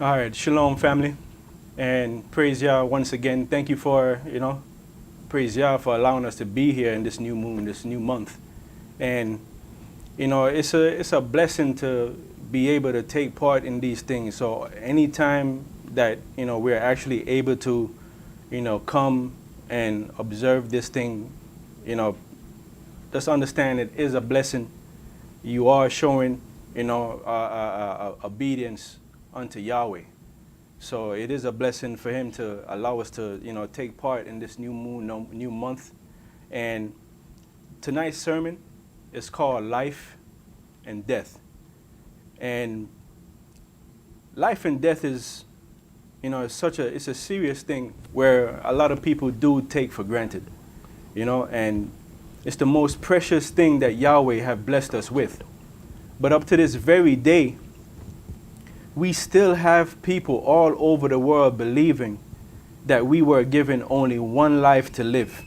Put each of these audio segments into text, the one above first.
All right, shalom, family, and praise Yah once again. Thank you for, praise Yah for allowing us to be here in this new moon, this new month. And, it's a blessing to be able to take part in these things. So anytime that, we're actually able to, come and observe this thing, just understand it is a blessing. You are showing, obedience unto Yahweh. So it is a blessing for him to allow us to, take part in this new moon, new month. And tonight's sermon is called Life and Death. And life and death is, it's a serious thing where a lot of people do take for granted, and it's the most precious thing that Yahweh have blessed us with. But up to this very day, we still have people all over the world believing that we were given only one life to live.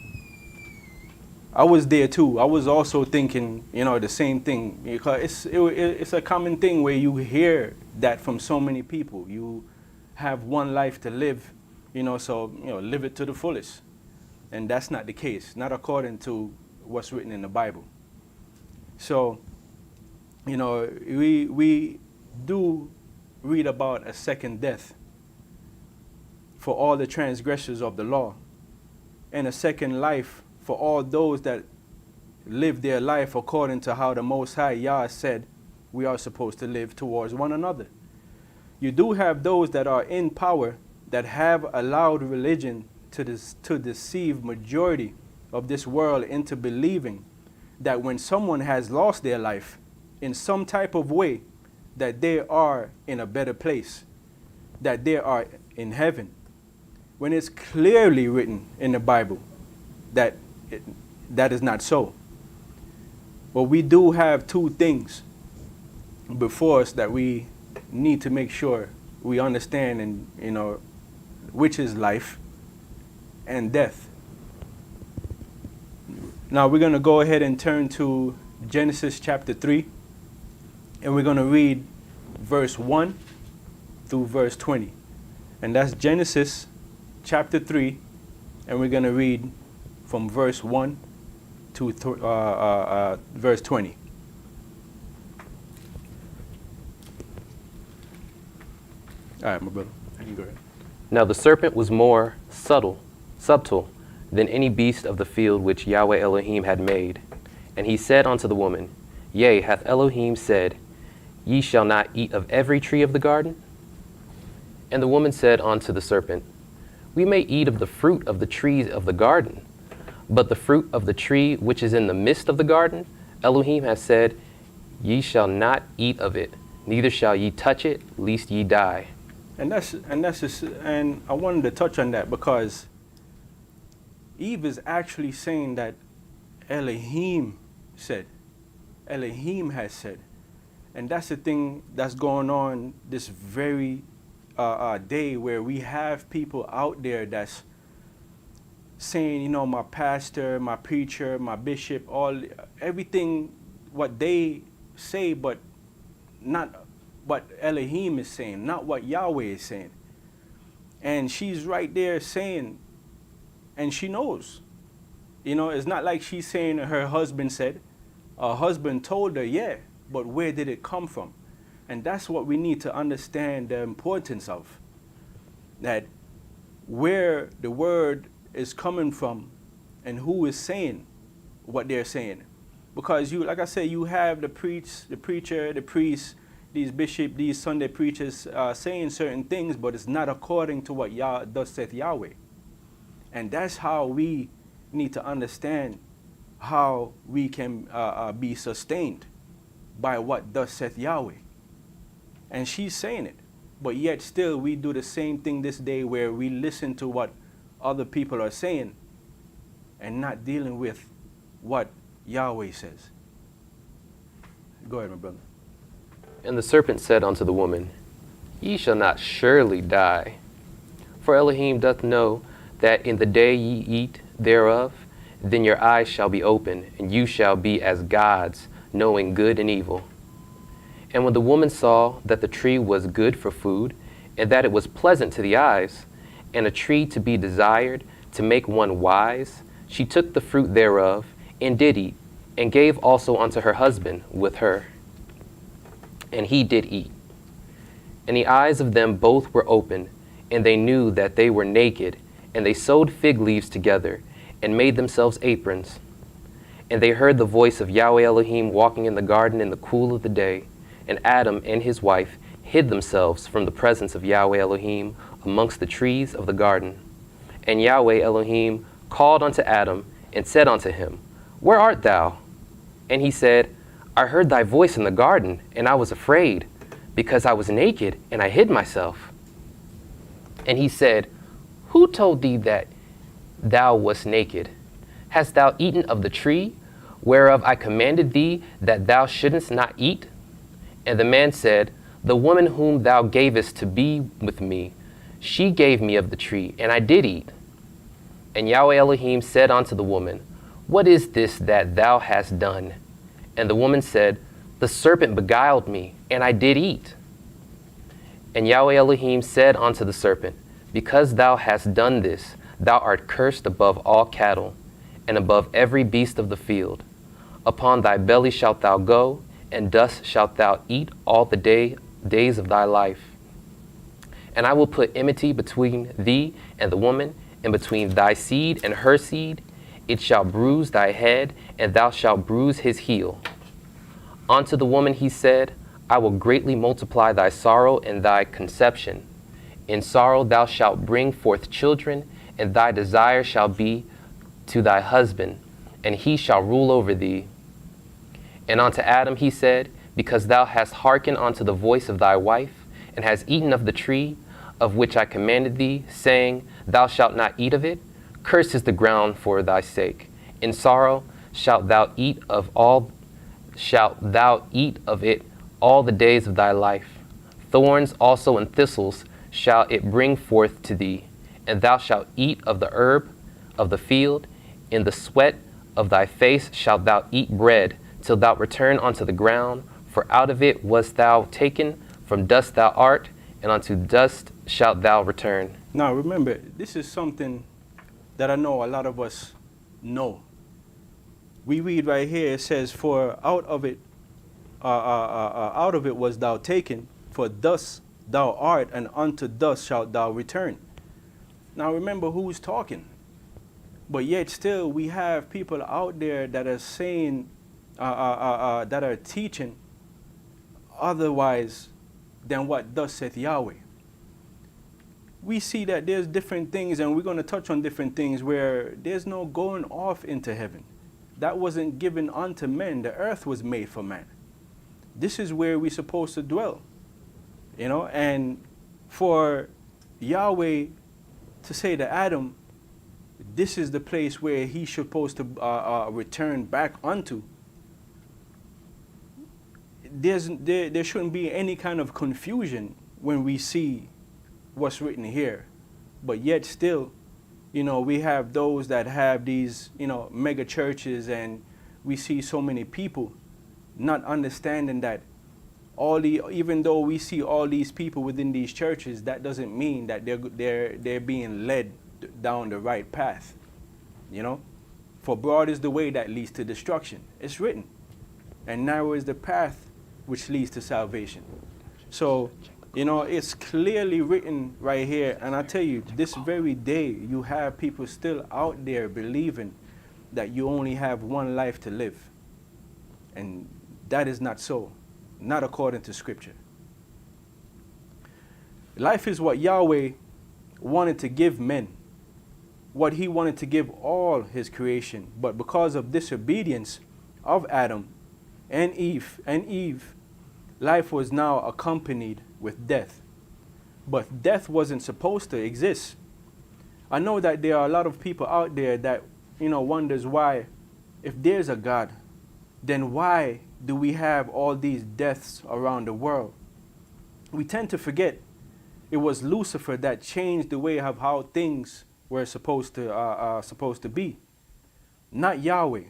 I was there too. I was also thinking, the same thing, because it's a common thing where you hear that from so many people. You have one life to live, so live it to the fullest. And that's not the case, not according to what's written in the Bible. So, we do read about a second death for all the transgressors of the law, and a second life for all those that live their life according to how the Most High Yah said we are supposed to live towards one another. You do have those that are in power that have allowed religion to deceive majority of this world into believing that when someone has lost their life in some type of way, that they are in a better place, that they are in heaven, when it's clearly written in the Bible that that is not so. But we do have two things before us that we need to make sure we understand, and which is life and death. Now we're going to go ahead and turn to Genesis chapter 3, and we're going to read verse 1 through verse 20. And that's Genesis chapter 3, and we're going to read from verse 1 to verse 20. All right, my brother, you can go ahead. Now the serpent was more subtle than any beast of the field which Yahweh Elohim had made. And he said unto the woman, Yea, hath Elohim said, Ye shall not eat of every tree of the garden? And the woman said unto the serpent, We may eat of the fruit of the trees of the garden, but the fruit of the tree which is in the midst of the garden, Elohim hath said, Ye shall not eat of it, neither shall ye touch it, lest ye die. And I wanted to touch on that because Eve is actually saying that Elohim said. Elohim has said. And that's the thing that's going on this very day, where we have people out there that's saying, my pastor, my preacher, my bishop, everything what they say, but not what Elohim is saying, not what Yahweh is saying. And she's right there saying, and she knows. It's not like she's saying her husband said. Her husband told her, yeah, but where did it come from? And that's what we need to understand the importance of. That where the word is coming from and who is saying what they're saying. Because like I said, you have the preacher, the priest, these bishops, these Sunday preachers saying certain things, but it's not according to what thus saith Yahweh. And that's how we need to understand how we can be sustained by what thus saith Yahweh. And she's saying it, but yet still we do the same thing this day, where we listen to what other people are saying and not dealing with what Yahweh says. Go ahead, my brother. And the serpent said unto the woman, Ye shall not surely die. For Elohim doth know that in the day ye eat thereof, then your eyes shall be open, and you shall be as gods, knowing good and evil. And when the woman saw that the tree was good for food, and that it was pleasant to the eyes, and a tree to be desired, to make one wise, she took the fruit thereof, and did eat, and gave also unto her husband with her. And he did eat. And the eyes of them both were opened, and they knew that they were naked, and they sewed fig leaves together, and made themselves aprons. And they heard the voice of Yahweh Elohim walking in the garden in the cool of the day, and Adam and his wife hid themselves from the presence of Yahweh Elohim amongst the trees of the garden. And Yahweh Elohim called unto Adam, and said unto him, Where art thou? And he said, I heard thy voice in the garden, and I was afraid, because I was naked, and I hid myself. And he said, Who told thee that thou wast naked? Hast thou eaten of the tree, whereof I commanded thee that thou shouldest not eat? And the man said, The woman whom thou gavest to be with me, she gave me of the tree, and I did eat. And Yahweh Elohim said unto the woman, What is this that thou hast done? And the woman said, The serpent beguiled me, and I did eat. And Yahweh Elohim said unto the serpent, Because thou hast done this, thou art cursed above all cattle, and above every beast of the field. Upon thy belly shalt thou go, and dust shalt thou eat all the days of thy life. And I will put enmity between thee and the woman, and between thy seed and her seed. It shall bruise thy head, and thou shalt bruise his heel. Unto the woman he said, I will greatly multiply thy sorrow and thy conception. In sorrow thou shalt bring forth children, and thy desire shall be to thy husband, and he shall rule over thee. And unto Adam he said, Because thou hast hearkened unto the voice of thy wife, and hast eaten of the tree of which I commanded thee, saying, Thou shalt not eat of it, cursed is the ground for thy sake. In sorrow shalt thou eat of it all the days of thy life. Thorns also and thistles shall it bring forth to thee, and thou shalt eat of the herb of the field. In the sweat of thy face shalt thou eat bread, till thou return unto the ground, for out of it wast thou taken, from dust thou art, and unto dust shalt thou return. Now remember, this is something that I know a lot of us know. We read right here, it says, For out of it was thou taken, for dust thou art, and unto dust shalt thou return. Now remember who's talking. But yet still we have people out there that are saying, that are teaching otherwise than what thus saith Yahweh. We see that there's different things, and we're going to touch on different things where there's no going off into heaven. That wasn't given unto men. The earth was made for man. This is where we're supposed to dwell. You know, and for Yahweh to say to Adam, this is the place where he's supposed to return back unto, there shouldn't be any kind of confusion when we see what's written here. But yet still, you know, we have those that have these, you know, mega churches, and we see so many people not understanding that even though we see all these people within these churches, that doesn't mean that they're being led down the right path. You know, for broad is the way that leads to destruction. It's written, and narrow is the path which leads to salvation. So, you know, it's clearly written right here. And I tell you, this very day, you have people still out there believing that you only have one life to live. And that is not so, not according to Scripture. Life is what Yahweh wanted to give men, what he wanted to give all his creation. But because of disobedience of Adam and Eve, life was now accompanied with death. But death wasn't supposed to exist. I know that there are a lot of people out there that, you know, wonders why, if there's a God, then why do we have all these deaths around the world? We tend to forget it was Lucifer that changed the way of how things were supposed to be, not Yahweh.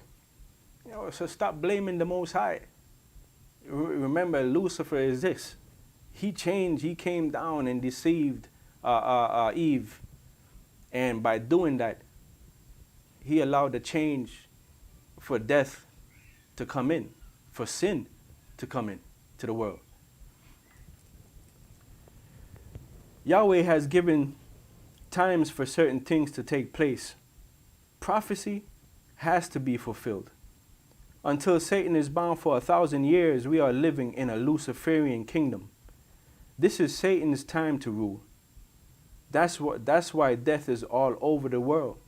You know, so stop blaming the Most High. Remember, Lucifer is this. He changed. He came down and deceived Eve. And by doing that, he allowed the change for death to come in, for sin to come in to the world. Yahweh has given times for certain things to take place. Prophecy has to be fulfilled. Until Satan is bound for 1,000 years, we are living in a Luciferian kingdom. This is Satan's time to rule. That's why death is all over the world.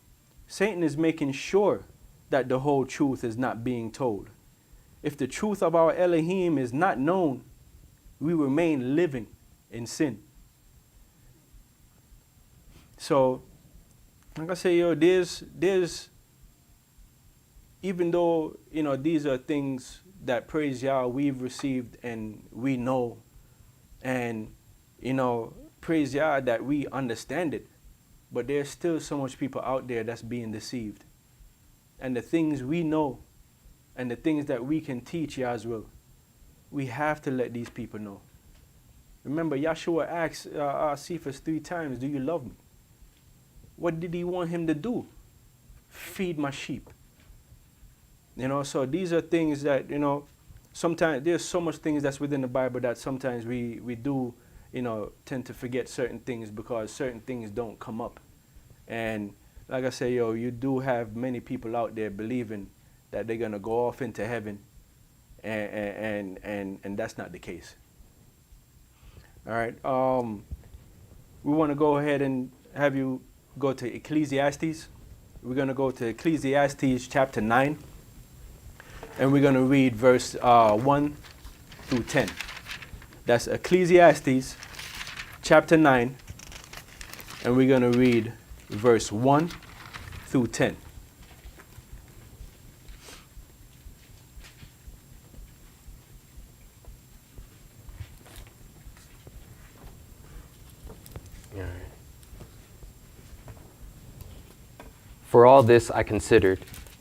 Satan is making sure that the whole truth is not being told. If the truth of our Elohim is not known, we remain living in sin. So, like I say, there's even though, these are things that, praise Yah, we've received and we know, and, praise Yah that we understand it, but there's still so much people out there that's being deceived. And the things we know and the things that we can teach Yah's will, we have to let these people know. Remember, Yahshua asked Cephas 3 times, do you love me? What did he want him to do? Feed my sheep. So these are things that, sometimes there's so much things that's within the Bible that sometimes we do, tend to forget certain things because certain things don't come up. And like I say, you do have many people out there believing that they're going to go off into heaven, and that's not the case. All right. We want to go ahead and have you go to Ecclesiastes. We're going to go to Ecclesiastes chapter 9, and we're going to read verse 1 through 10. That's Ecclesiastes chapter 9, and we're going to read verse 1 through 10. For all this I considered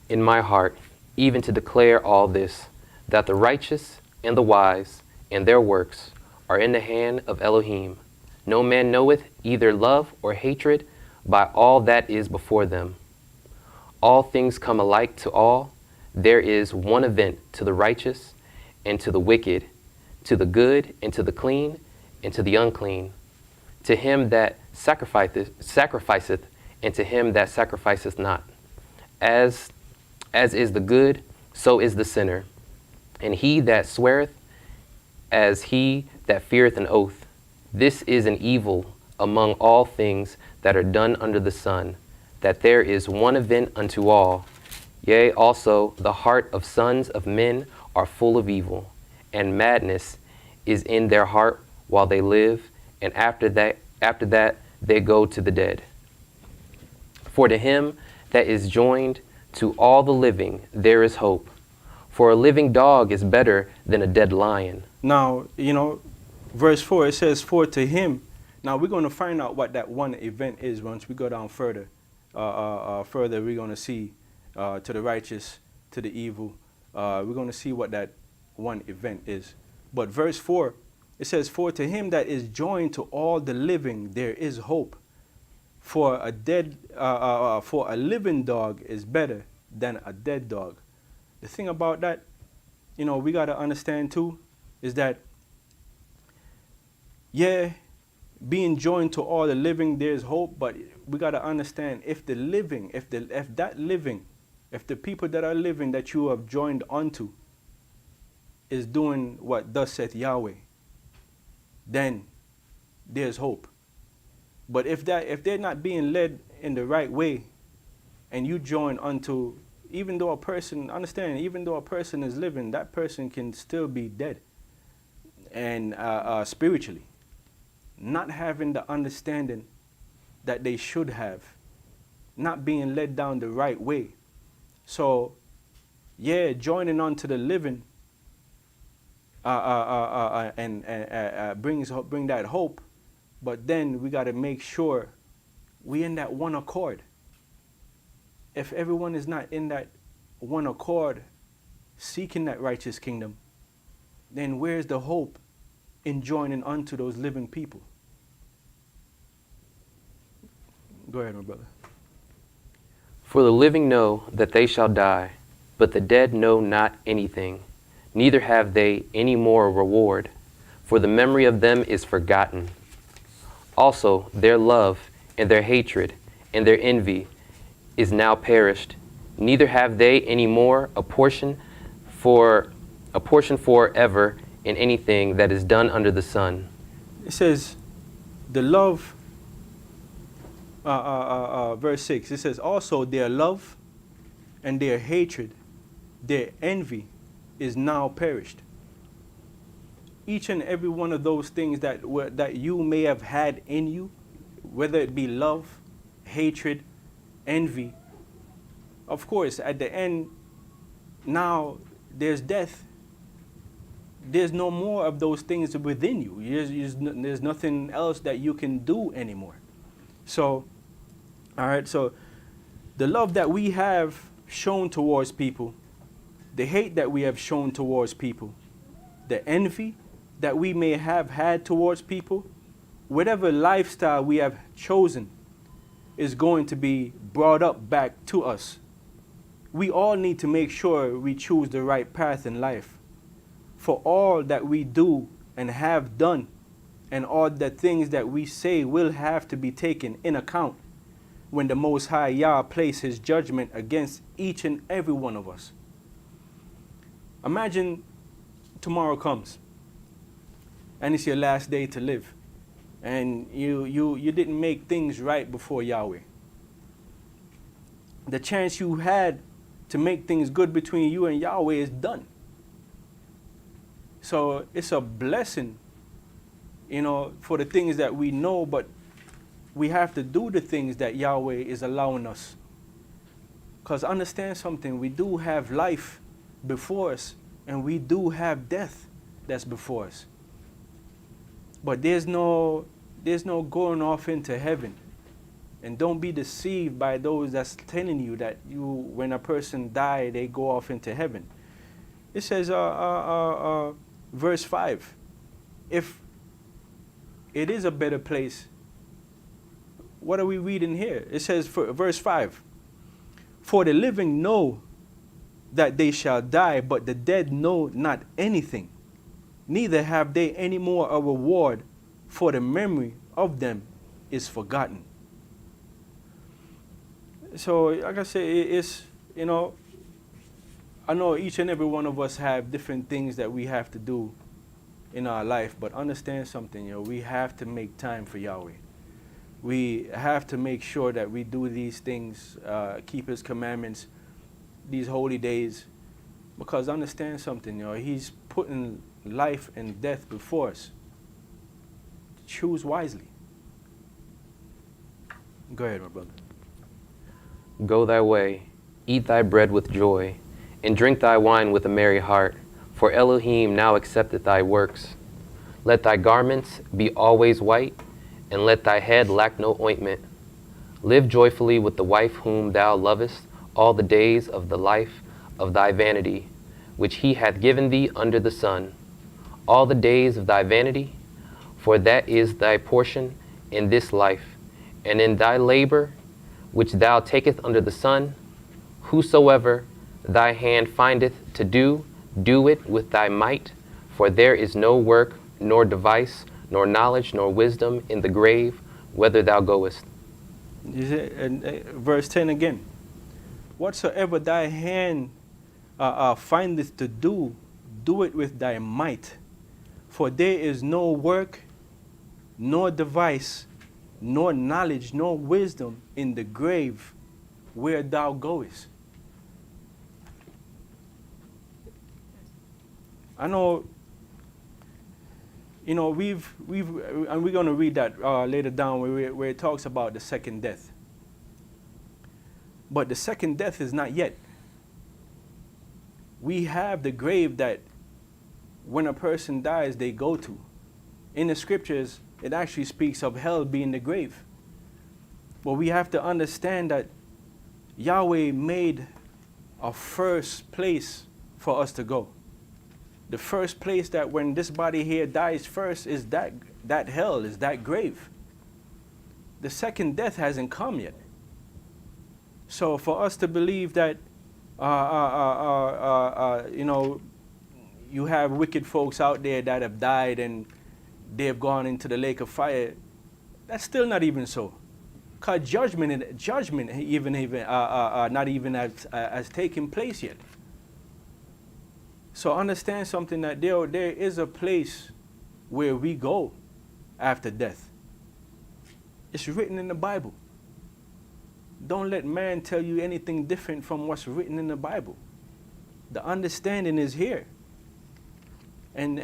in my heart, even to declare all this, that the righteous and the wise and their works are in the hand of Elohim. No man knoweth either love or hatred by all that is before them. All things come alike to all. There is one event to the righteous and to the wicked, to the good and to the clean and to the unclean, to him that sacrificeth and to him that sacrificeth not. As is the good, so is the sinner. And he that sweareth, as he that feareth an oath. This is an evil among all things that are done under the sun, that there is one event unto all. Yea, also the heart of sons of men are full of evil, and madness is in their heart while they live, and after that they go to the dead. For to him that is joined to all the living, there is hope. For a living dog is better than a dead lion. Now, verse 4, it says, for to him. Now, we're going to find out what that one event is once we go down further. Further, we're going to see to the righteous, to the evil. We're going to see what that one event is. But verse 4, it says, for to him that is joined to all the living, there is hope. For a living dog is better than a dead dog. The thing about that, we got to understand too, is that, being joined to all the living, there's hope, but we got to understand if the people that are living that you have joined onto is doing what thus saith Yahweh, then there's hope. But if they're not being led in the right way, and you join unto, even though a person is living, that person can still be dead, and spiritually, not having the understanding that they should have, not being led down the right way. So, joining onto the living, and bring that hope. But then we got to make sure we in that one accord. If everyone is not in that one accord, seeking that righteous kingdom, then where's the hope in joining unto those living people. Go ahead, my brother. For the living know that they shall die, but the dead know not anything, neither have they any more a reward, for the memory of them is forgotten. Also their love and their hatred and their envy is now perished, neither have they any more a portion forever in anything that is done under the sun. It says, the love, verse 6, it says, also their love and their hatred, their envy is now perished. Each and every one of those things that you may have had in you, whether it be love, hatred, envy, of course, at the end, now there's death. There's no more of those things within you. There's nothing else that you can do anymore. So, all right, so the love that we have shown towards people, the hate that we have shown towards people, the envy that we may have had towards people, whatever lifestyle we have chosen is going to be brought up back to us. We all need to make sure we choose the right path in life. For all that we do and have done, and all the things that we say will have to be taken in account when the Most High Yah place His judgment against each and every one of us. Imagine tomorrow comes, and it's your last day to live, and you didn't make things right before Yahweh. The chance you had to make things good between you and Yahweh is done. So it's a blessing, for the things that we know, but we have to do the things that Yahweh is allowing us. Because understand something, we do have life before us, and we do have death that's before us. But there's no going off into heaven. And don't be deceived by those that's telling you that when a person dies, they go off into heaven. It says, verse 5, if it is a better place, what are we reading here? It says, verse 5, for the living know that they shall die, but the dead know not anything, neither have they any more a reward, for the memory of them is forgotten. So, like I say, it's, I know each and every one of us have different things that we have to do in our life, but understand something, we have to make time for Yahweh. We have to make sure that we do these things, keep His commandments, these holy days, because understand something, He's putting life and death before us. Choose wisely. Go ahead, my brother. Go thy way, eat thy bread with joy, and drink thy wine with a merry heart, for Elohim now accepteth thy works. Let thy garments be always white, and let thy head lack no ointment. Live joyfully with the wife whom thou lovest all the days of the life of thy vanity, which He hath given thee under the sun, all the days of thy vanity, for that is thy portion in this life, and in thy labor which thou takest under the sun. Whosoever thy hand findeth to do, do it with thy might, for there is no work, nor device, nor knowledge, nor wisdom in the grave, whither thou goest. Verse 10 again. Whatsoever thy hand findeth to do, do it with thy might, for there is no work, nor device, nor knowledge, nor wisdom in the grave where thou goest. I know, we've and we're going to read that later down where it talks about the second death. But the second death is not yet. We have the grave that when a person dies, they go to. In the scriptures, it actually speaks of hell being the grave. But we have to understand that Yahweh made a first place for us to go. the first place that when this body here dies first is that hell, is that grave. The second death hasn't come yet. So for us to believe that, you know, you have wicked folks out there that have died and they've gone into the lake of fire, that's still not even so. Because judgment even not even has taken place yet. So understand something, that there is a place where we go after death. It's written in the Bible. Don't let man tell you anything different from what's written in the Bible. The understanding is here. And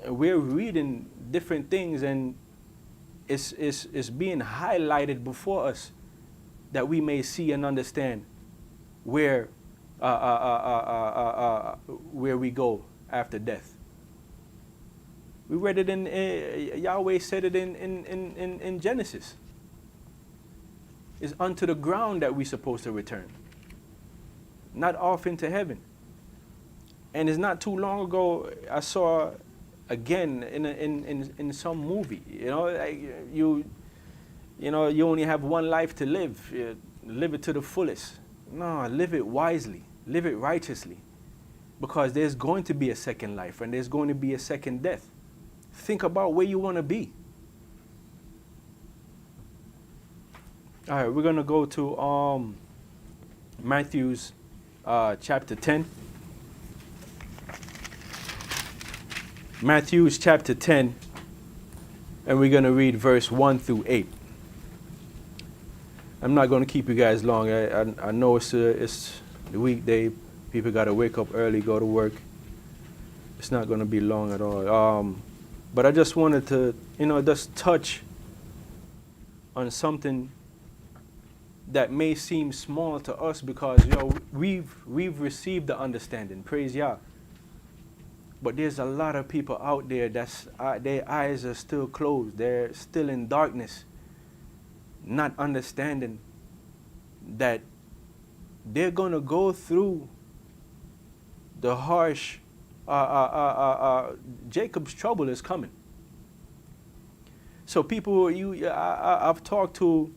we're reading different things, and it's being highlighted before us that we may see and understand where we go after death. We read it in Yahweh said it in Genesis. It's unto the ground that we're supposed to return, not off into heaven. And it's not too long ago I saw again in some movie, you know, like you only have one life to live. Live it to the fullest. No, live it wisely, live it righteously, because there's going to be a second life and there's going to be a second death. Think about where you want to be. All right, we're gonna go to Matthew's chapter 10. Matthew's chapter 10, and we're gonna read verse 1 through 8. I'm not gonna keep you guys long. I know it's the weekday. People gotta wake up early, go to work. It's not gonna be long at all. But I just wanted to, just touch on something that may seem small to us, because we've received the understanding. Praise Yah. But there's a lot of people out there that's their eyes are still closed. They're still in darkness, not understanding that they're gonna go through the harsh. Jacob's trouble is coming. So people, I've talked to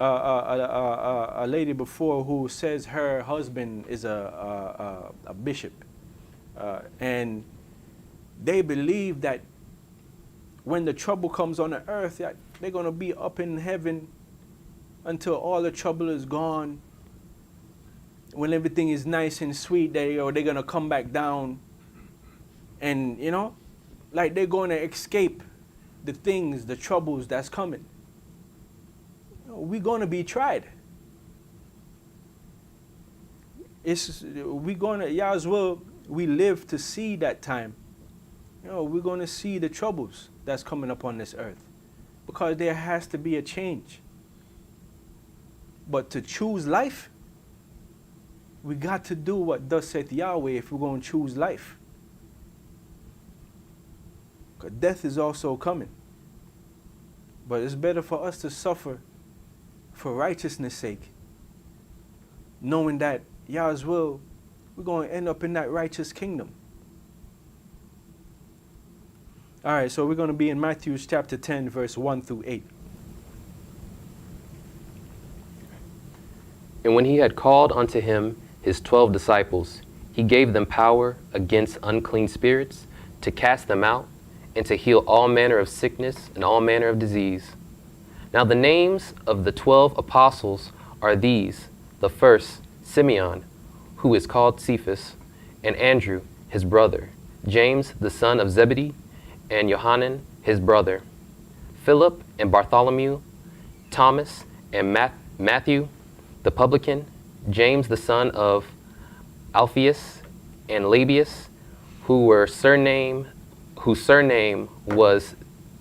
a lady before who says her husband is a bishop, and they believe that when the trouble comes on the earth, that they're gonna be up in heaven until all the trouble is gone. When everything is nice and sweet, they're gonna come back down, and like they're gonna escape the things, the troubles that's coming. We're gonna be tried. We live to see that time. We're gonna see the troubles that's coming upon this earth, because there has to be a change. But to choose life, we got to do what thus saith Yahweh if we're going to choose life. Because death is also coming. But it's better for us to suffer for righteousness' sake, knowing that Yah's will, we're going to end up in that righteous kingdom. All right, so we're going to be in Matthew chapter 10, verse 1 through 8. And when he had called unto him his 12 disciples, he gave them power against unclean spirits, to cast them out, and to heal all manner of sickness and all manner of disease. Now the names of the 12 apostles are these: the first, Simeon, who is called Cephas, and Andrew, his brother, James, the son of Zebedee, and Johanan, his brother, Philip and Bartholomew, Thomas and Matthew, the publican, James the son of Alphaeus, and Labius, whose surname was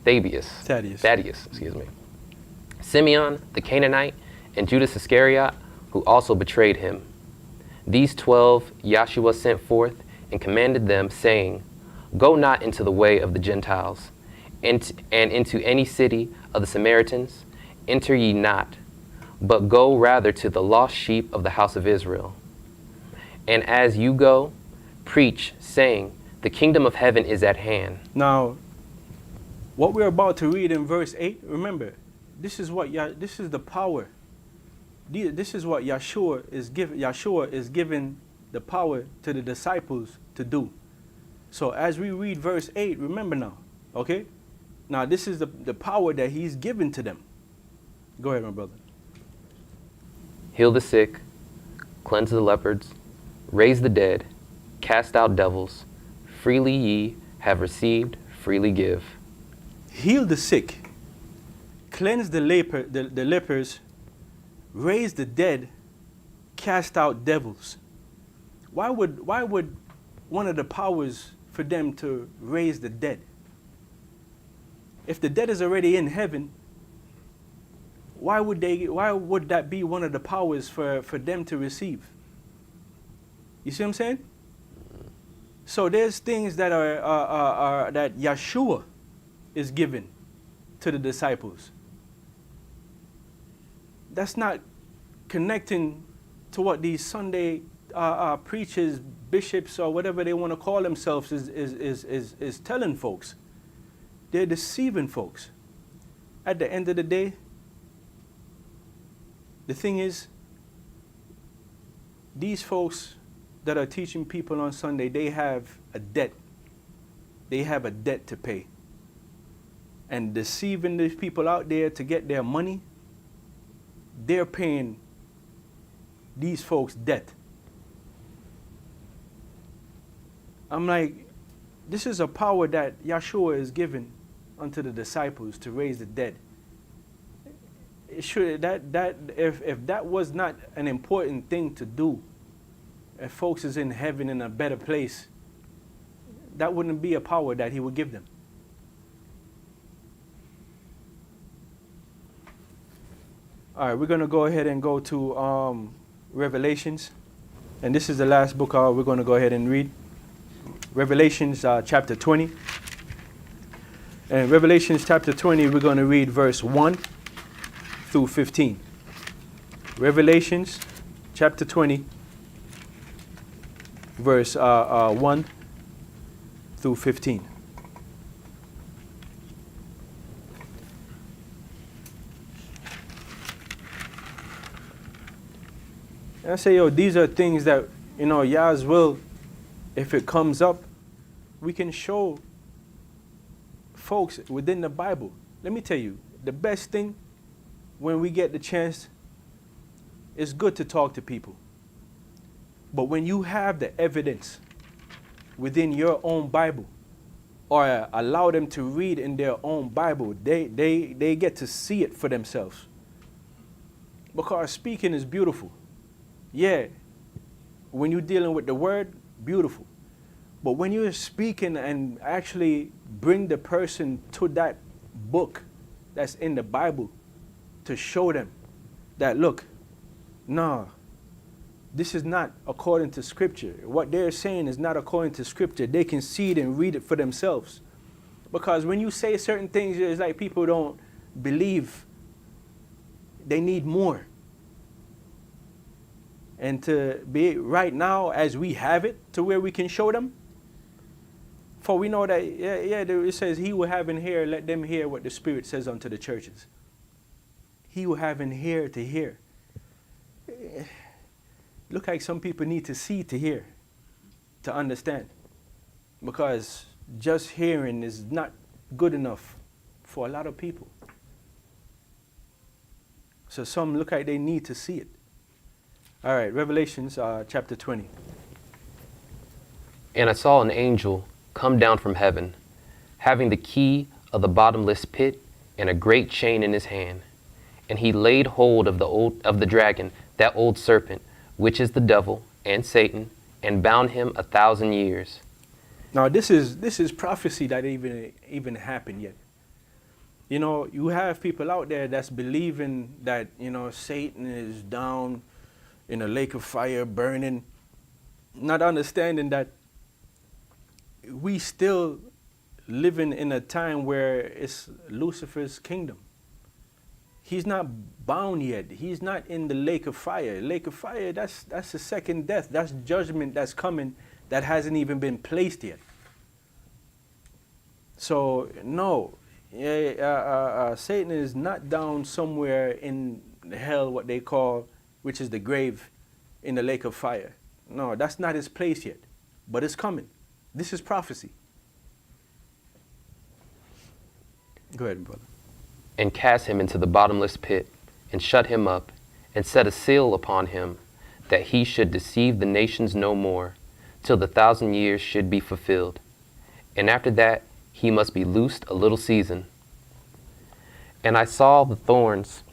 Thaddeus, excuse me. Simeon the Canaanite, and Judas Iscariot, who also betrayed him. These 12 Yahshua sent forth and commanded them, saying, Go not into the way of the Gentiles, and into any city of the Samaritans enter ye not, but go rather to the lost sheep of the house of Israel. And as you go, preach, saying, the kingdom of heaven is at hand. Now, what we're about to read in verse 8, remember, this is the power. This is what Yeshua is giving the power to the disciples to do. So as we read verse 8, remember now, okay? Now this is the power that he's given to them. Go ahead, my brother. Heal the sick, cleanse the lepers, raise the dead, cast out devils. Freely ye have received, freely give. Heal the sick, cleanse the lepers, raise the dead, cast out devils. Why would one of the powers for them to raise the dead? If the dead is already in heaven, why would that be one of the powers for them to receive? You see what I'm saying? So there's things that are that Yeshua is given to the disciples. That's not connecting to what these Sunday preachers, bishops, or whatever they want to call themselves is telling folks. They're deceiving folks. At the end of the day, the thing is, these folks that are teaching people on Sunday, they have a debt. They have a debt to pay. And deceiving these people out there to get their money, they're paying these folks debt. I'm like, this is a power that Yeshua is given unto the disciples to raise the dead. It should, if that was not an important thing to do, if folks is in heaven in a better place, that wouldn't be a power that he would give them. All right, we're going to go ahead and go to Revelations. And this is the last book we're going to go ahead and read. Revelations chapter 20. And Revelations chapter 20, we're going to read verse 1 through 15. Revelations chapter 20, verse 1 through 15. And I say, these are things that, Yah's will, if it comes up, we can show folks within the Bible. Let me tell you, the best thing when we get the chance, it's good to talk to people. But when you have the evidence within your own Bible, or allow them to read in their own Bible, they get to see it for themselves. Because speaking is beautiful. Yeah, when you're dealing with the word, beautiful. But when you're speaking and actually bring the person to that book that's in the Bible to show them that, look, nah, this is not according to Scripture. What they're saying is not according to Scripture. They can see it and read it for themselves. Because when you say certain things, it's like people don't believe. They need more. And to be right now as we have it to where we can show them. For we know that, it says, he who have an ear, let them hear what the Spirit says unto the churches. He who have an ear to hear. Look like some people need to see to hear, to understand. Because just hearing is not good enough for a lot of people. So some look like they need to see it. All right, Revelations chapter 20. And I saw an angel come down from heaven, having the key of the bottomless pit and a great chain in his hand. And he laid hold of the dragon, that old serpent, which is the devil and Satan, and bound him 1,000 years. Now this is prophecy that even happened yet. You have people out there that's believing that Satan is down in a lake of fire burning, not understanding that we still living in a time where it's Lucifer's kingdom. He's not bound yet. He's not in the lake of fire. Lake of fire, that's the second death. That's judgment that's coming that hasn't even been placed yet. So no, Satan is not down somewhere in hell, what they call, which is the grave, in the lake of fire. No, that's not his place yet, but it's coming. This is prophecy. Go ahead, brother. And cast him into the bottomless pit, and shut him up, and set a seal upon him, that he should deceive the nations no more, till the 1,000 years should be fulfilled. And after that he must be loosed a little season. And I saw the thrones,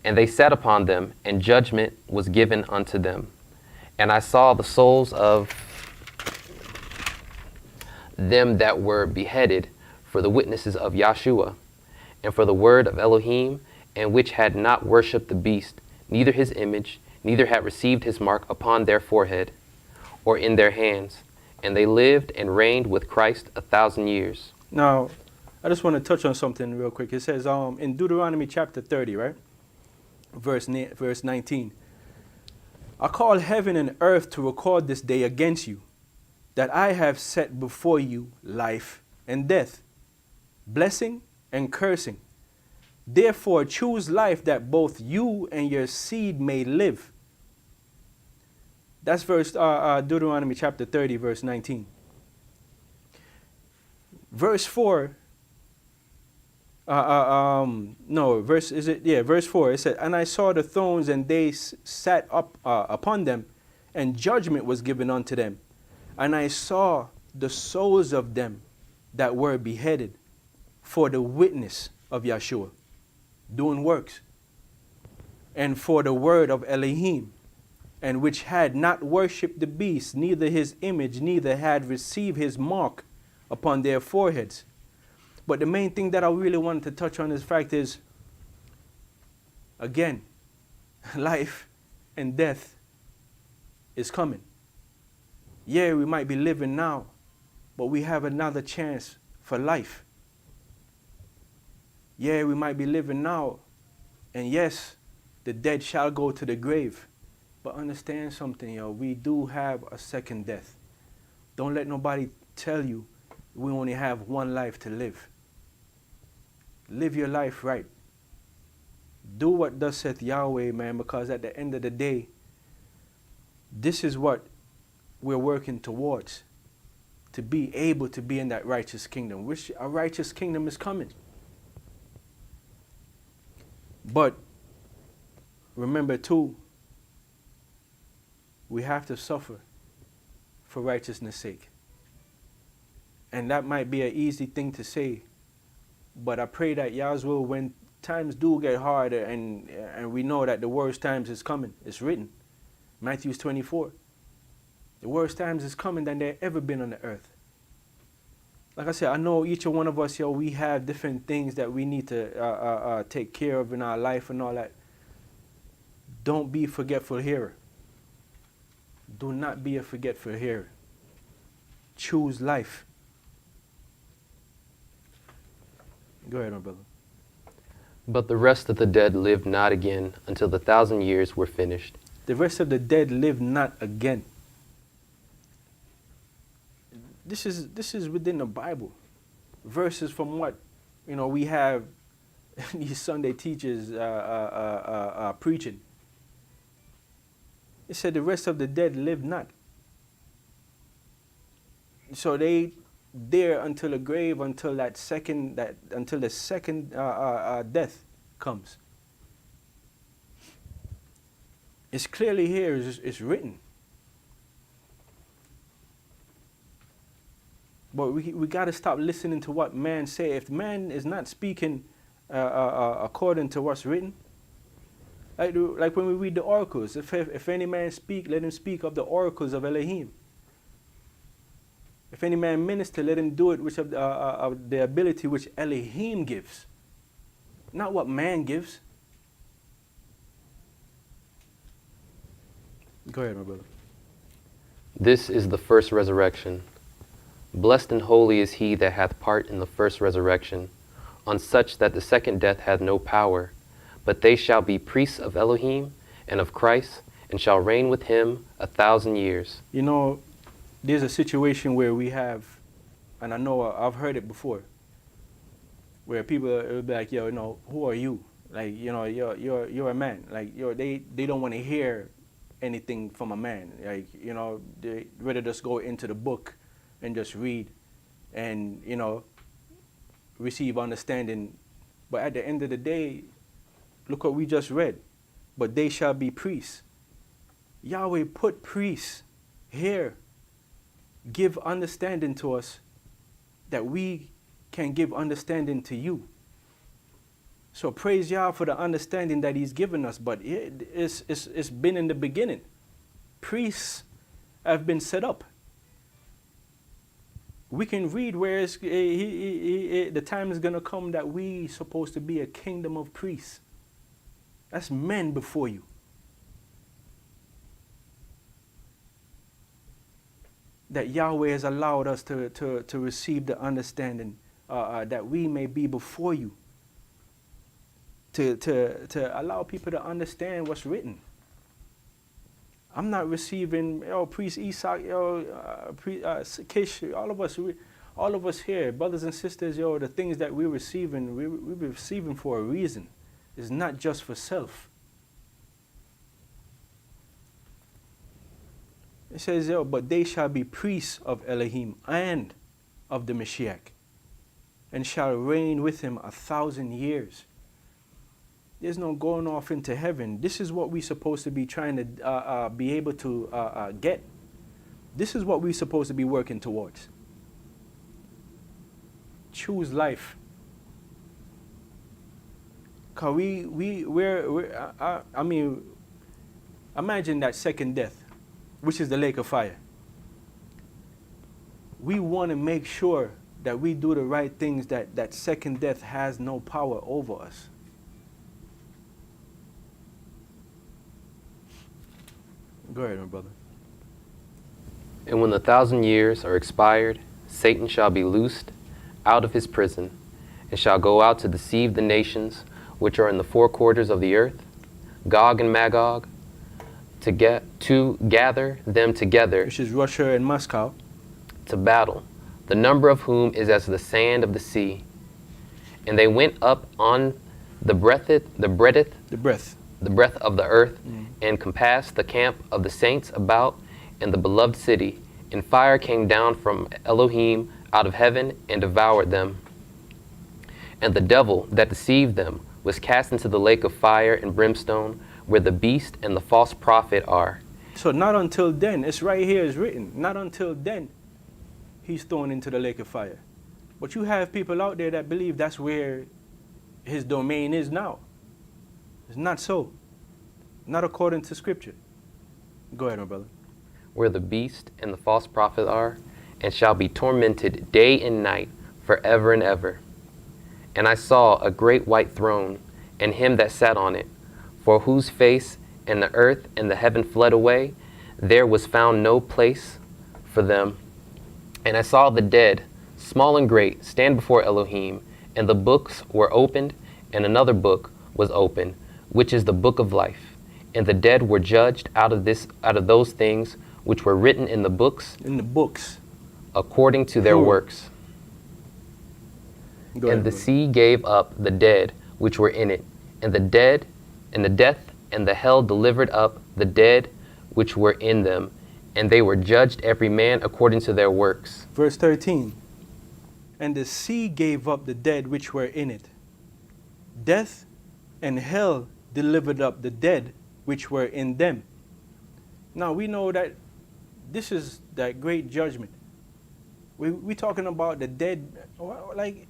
and they sat upon them, and judgment was given unto them. And I saw the souls of them that were beheaded for the witnesses of Yahshua, and for the word of Elohim, and which had not worshipped the beast, neither his image, neither had received his mark upon their forehead, or in their hands. And they lived and reigned with Christ 1,000 years. Now, I just want to touch on something real quick. It says in Deuteronomy chapter 30, right? Verse 19. I call heaven and earth to record this day against you, that I have set before you life and death, blessing and cursing. Therefore choose life, that both you and your seed may live. That's Deuteronomy chapter 30, verse 19. Verse 4, verse 4, it said, and I saw the thrones, and they sat up upon them, and judgment was given unto them. And I saw the souls of them that were beheaded for the witness of Yahshua, doing works, and for the word of Elohim, and which had not worshipped the beast, neither his image, neither had received his mark upon their foreheads. But the main thing that I really wanted to touch on, this fact is, again, life and death is coming. Yeah, we might be living now, but we have another chance for life. Yeah, we might be living now, and yes, the dead shall go to the grave. But understand something, yo, we do have a second death. Don't let nobody tell you we only have one life to live. Live your life right. Do what thus saith Yahweh, man, because at the end of the day, this is what we're working towards, to be able to be in that righteous kingdom, which a righteous kingdom is coming. But remember too, we have to suffer for righteousness' sake. And that might be an easy thing to say, but I pray that Yahweh, when times do get harder, and we know that the worst times is coming, it's written, Matthew 24. The worst times is coming than there ever been on the earth. Like I said, I know each one of us, yo, we have different things that we need to take care of in our life and all that. Don't be a forgetful hearer. Do not be a forgetful hearer. Choose life. Go ahead, my brother. But the rest of the dead lived not again until the 1,000 years were finished. The rest of the dead lived not again. This is within the Bible. Verses from what, we have these Sunday teachers preaching. It said the rest of the dead lived not. So they there until the grave, until the second death comes. It's clearly here. It's written. But we got to stop listening to what man say. If man is not speaking according to what's written, like when we read the oracles, if any man speak, let him speak of the oracles of Elohim. If any man minister, let him do it which of the ability which Elohim gives, not what man gives. Go ahead, my brother. This is the first resurrection. Blessed and holy is he that hath part in the first resurrection. On such that the second death hath no power, but they shall be priests of Elohim and of Christ, and shall reign with him 1,000 years. You know, there's a situation where we have, and I know I've heard it before, where people will be like, yo, you know, who are you? Like, you know, you're a man. Like, they don't want to hear anything from a man. Like, you know, they rather just go into the book and just read and, you know, receive understanding. But at the end of the day, look what we just read. But they shall be priests. Yahweh put priests here, give understanding to us that we can give understanding to you. So praise Yah for the understanding that he's given us, but it's been in the beginning. Priests have been set up. We can read where the time is going to come that we supposed to be a kingdom of priests. That's men before you. That Yahweh has allowed us to receive the understanding that we may be before you. To allow people to understand what's written. I'm not receiving, Priest Esaac, Kish, all of us here, brothers and sisters, the things that we're receiving, we're receiving for a reason. It's not just for self. It says, but they shall be priests of Elohim and of the Mashiach, and shall reign with him 1,000 years. There's no going off into heaven. This is what we're supposed to be trying to be able to get. This is what we're supposed to be working towards. Choose life. Cause I mean, imagine that second death, which is the lake of fire. We want to make sure that we do the right things, that second death has no power over us. Go ahead, my brother. And when the 1,000 years are expired, Satan shall be loosed out of his prison, and shall go out to deceive the nations which are in the four quarters of the earth, Gog and Magog, to gather them together, which is Russia and Moscow, to battle, the number of whom is as the sand of the sea. And they went up on the breadth of the earth, and compassed the camp of the saints about in the beloved city. And fire came down from Elohim out of heaven and devoured them. And the devil that deceived them was cast into the lake of fire and brimstone, where the beast and the false prophet are. So not until then, it's right here, it's written, not until then he's thrown into the lake of fire. But you have people out there that believe that's where his domain is now. It's not so. Not according to Scripture. Go ahead, my brother. Where the beast and the false prophet are, and shall be tormented day and night forever and ever. And I saw a great white throne, and him that sat on it, for whose face and the earth and the heaven fled away, there was found no place for them. And I saw the dead, small and great, stand before Elohim, and the books were opened, and another book was opened, which is the book of life. And the dead were judged out of those things which were written in the books. In the books. According to their works. And the sea gave up the dead which were in it, and the death and the hell delivered up the dead which were in them, and they were judged every man according to their works. Verse 13. And the sea gave up the dead which were in it. Death and hell delivered up the dead which were in them. Now we know that this is that great judgment. We're talking about the dead. Like,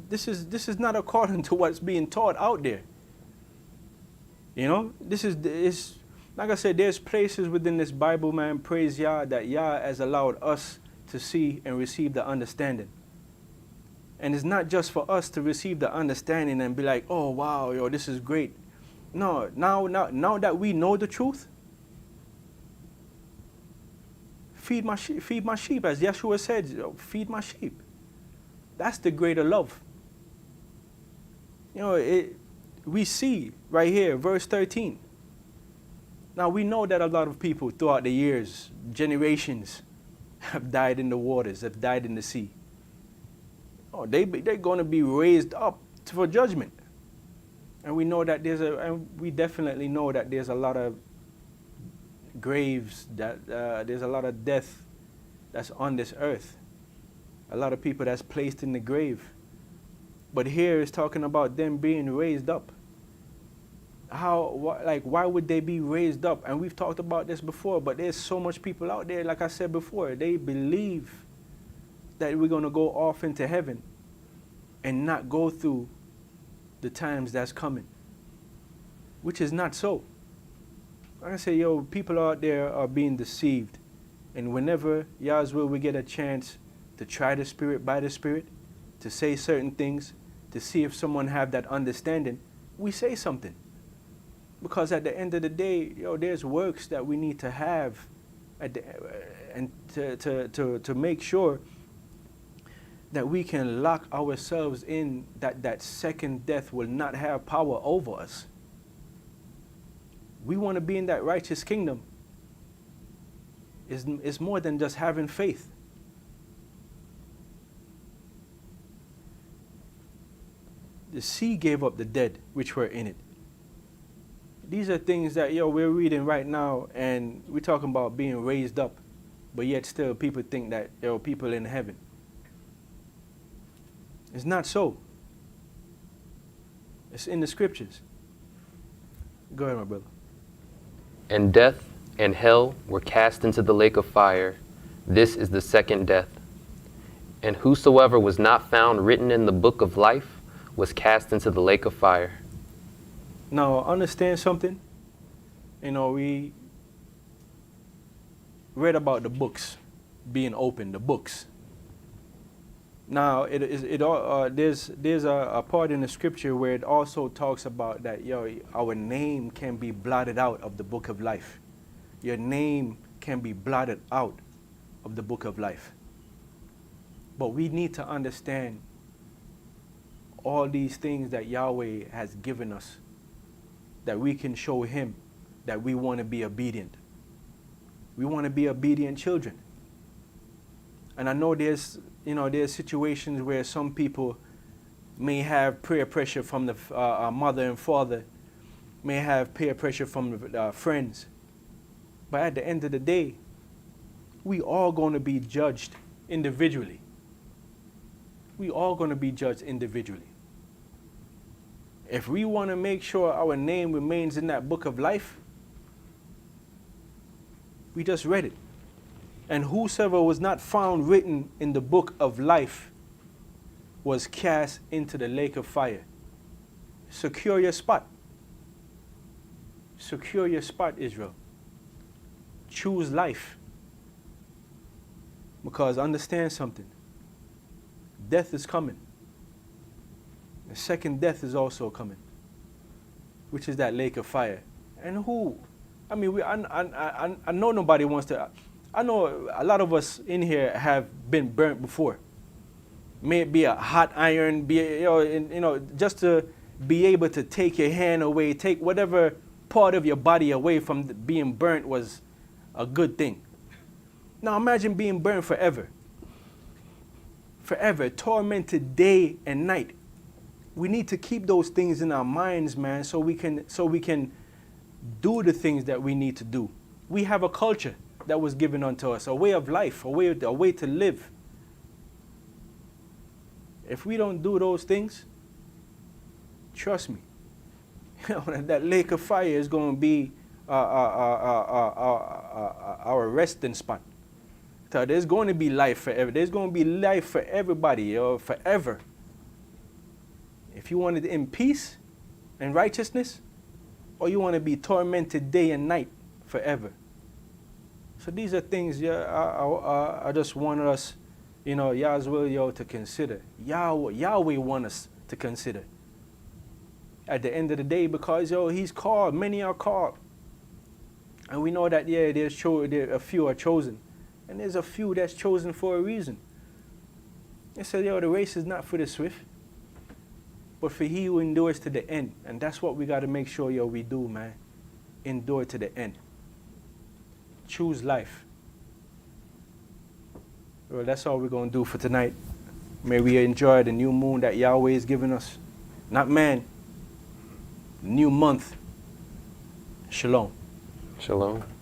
this is not according to what's being taught out there. You know, it's like I said, there's places within this Bible, man, praise Yah, that Yah has allowed us to see and receive the understanding. And it's not just for us to receive the understanding and be like, oh wow, this is great. No, now that we know the truth, feed my sheep, as Yeshua said, feed my sheep. That's the greater love. We see right here, verse 13. Now we know that a lot of people throughout the years, generations, have died in the waters, have died in the sea. Oh, they're going to be raised up for judgment. And we know that and we definitely know that there's a lot of graves, that there's a lot of death that's on this earth. A lot of people that's placed in the grave. But here it's talking about them being raised up. Why would they be raised up? And we've talked about this before, but there's so much people out there, like I said before, they believe that we're going to go off into heaven and not go through the times that's coming, which is not so. Like I say, people out there are being deceived. And whenever, Yahweh, we get a chance to try the Spirit by the Spirit, to say certain things, to see if someone have that understanding, we say something. Because at the end of the day, there's works that we need to have and to make sure that we can lock ourselves in, that second death will not have power over us. We want to be in that righteous kingdom. It's more than just having faith. The sea gave up the dead which were in it. These are things that we're reading right now, and we're talking about being raised up, but yet still people think that people in heaven. It's not so. It's in the scriptures. Go ahead, my brother. And death and hell were cast into the lake of fire. This is the second death. And whosoever was not found written in the book of life was cast into the lake of fire. Now, understand something. We read about the books being open, the books. Now, there's a part in the scripture where it also talks about that, our name can be blotted out of the book of life. Your name can be blotted out of the book of life. But we need to understand all these things that Yahweh has given us, that we can show Him that we want to be obedient. We want to be obedient children. And I know there's situations where some people may have peer pressure from the mother and father, may have peer pressure from the friends. But at the end of the day, we all going to be judged individually. We all going to be judged individually. If we want to make sure our name remains in that book of life, we just read it. And whosoever was not found written in the book of life was cast into the lake of fire. Secure your spot. Secure your spot, Israel. Choose life. Because understand something. Death is coming. The second death is also coming, which is that lake of fire. And I know nobody wants to. I know a lot of us in here have been burnt before. May it be a hot iron, just to be able to take your hand away, take whatever part of your body away from being burnt was a good thing. Now imagine being burnt forever. Forever, tormented day and night. We need to keep those things in our minds, man, so we can do the things that we need to do. We have a culture that was given unto us, a way of life, a way to live. If we don't do those things, trust me, that lake of fire is going to be our resting spot. So there's going to be life forever. There's going to be life for everybody, forever. If you want it in peace and righteousness, or you want to be tormented day and night forever. So these are things, I just want us, Yahweh, to consider. Yahweh want us to consider. At the end of the day, because, He's called, many are called. And we know that, a few are chosen. And there's a few that's chosen for a reason. It says, the race is not for the swift, but for he who endures to the end. And that's what we got to make sure, we do, man. Endure to the end. choose life. Well, that's all we're going to do for tonight. May we enjoy the new moon that Yahweh is giving us. Not man. New month. Shalom. Shalom.